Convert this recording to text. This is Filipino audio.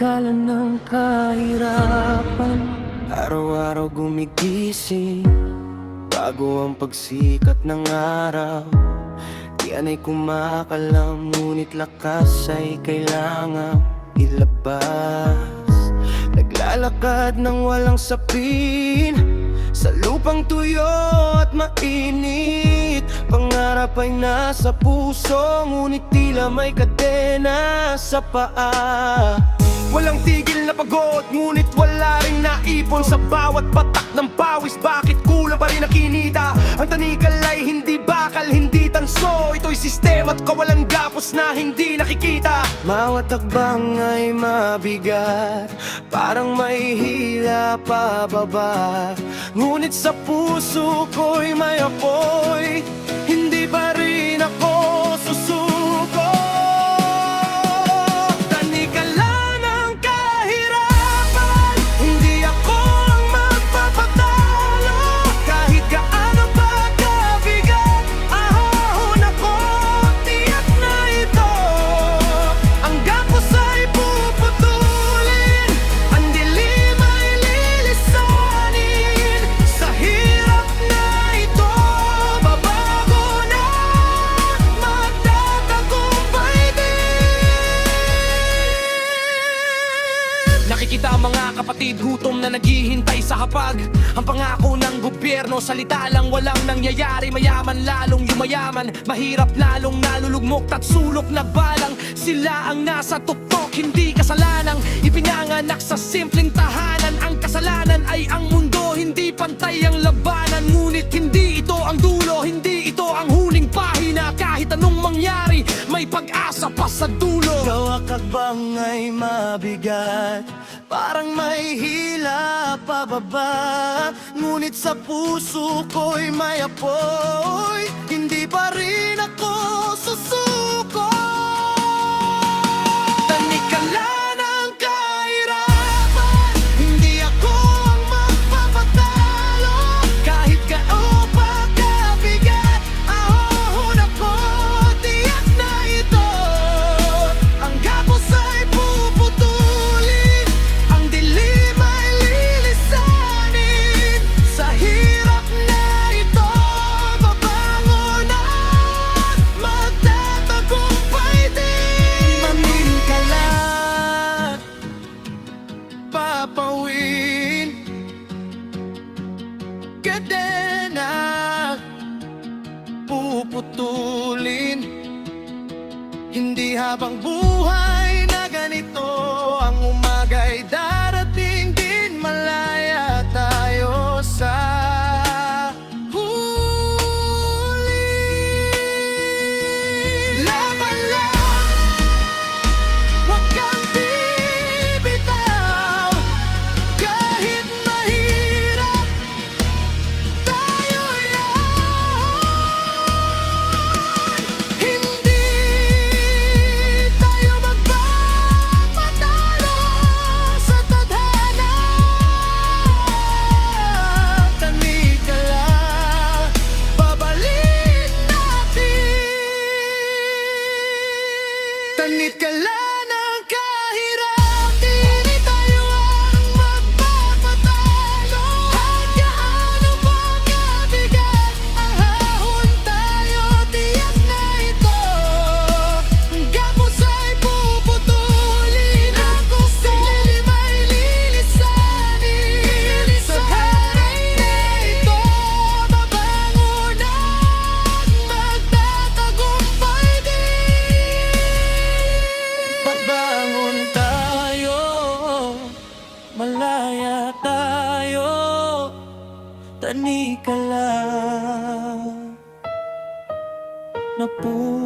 Tanikala ng kahirapan, araw-araw gumigising bago ang pagsikat ng araw. Diyan ay kumakalam, ngunit lakas ay kailangan ilabas. Naglalakad ng walang sapin sa lupang tuyo at mainit. Pangarap ay nasa puso, ngunit tila may kadena sa paa. Walang tigil na pagod, ngunit wala rin naipon sa bawat patak ng pawis. Bakit kulang pa rin ang kinita? Ang tanikal ay hindi bakal, hindi tanso. Ito'y sistema at kawalang gapos na hindi nakikita. Bawat hakbang ay mabigat, parang may hila pababa. Ngunit sa puso ko'y may apoy, hindi pa rin ako susuko. Tanikala ng kahirapan, hindi ako ang magpapatalo. Kahit gaano pa kabigat, ahon ako, tiyak na ito. Ang gapos ay puputulin, ang dilim ay lilisanin. Sa hirap na ito, babago na, magtatagumpay din. Nakikita ang mga kapatid, gutom na naghihintay sa hapag. Ang pangako ng gobyerno, salita lang, walang nangyayari. Mayaman lalong yumayaman, mahirap lalong nalulugmok. At sulok na balang, sila ang nasa tuktok. Hindi kasalanang ipinanganak sa simpleng tahanan. Ang kasalanan ay ang mundo, hindi pantay ang labanan. Ngunit hindi ito ang dulo, hindi ito ang huling pahina. Kahit anong mangyari, may pag-asa pa sa dulo. Gawak hakbang ay mabigat, parang may hila pababa. Ngunit sa puso ko'y may apoy, hindi pa rin ako susuko. Tanikala ng kahirapan, hindi ako ang magpapatalo. Kahit gaano pa kabigat, ahon ako, tiyak na ito. Ang gapos ay puputulin, ang dilim ay lilisanin. Sa hirap na ito, babangon at magtatagumpay din. Maminkalat, papawin, kadena, puputulin. Hindi habang buhay na ganito, ang umaga'y darating din. Malaya tayo sa huli. Laban lang, huwag kang bibitaw. Kahit mahirap, tayo'y hindi tayo magpapatalo sa tadhana. Tanikala, babalik natin. Tanikala ng kahirap, di tayo ang magpapatalo. Kahit gaano pa kabigat, ahon tayo, tiyak na ito. Ang gapos ay puputulin, ang dilim ay lilisanin. Sa harap na ito, babangon at magtatagumpay din. Pagbangon tayo, malaya tayo. Tanikala na po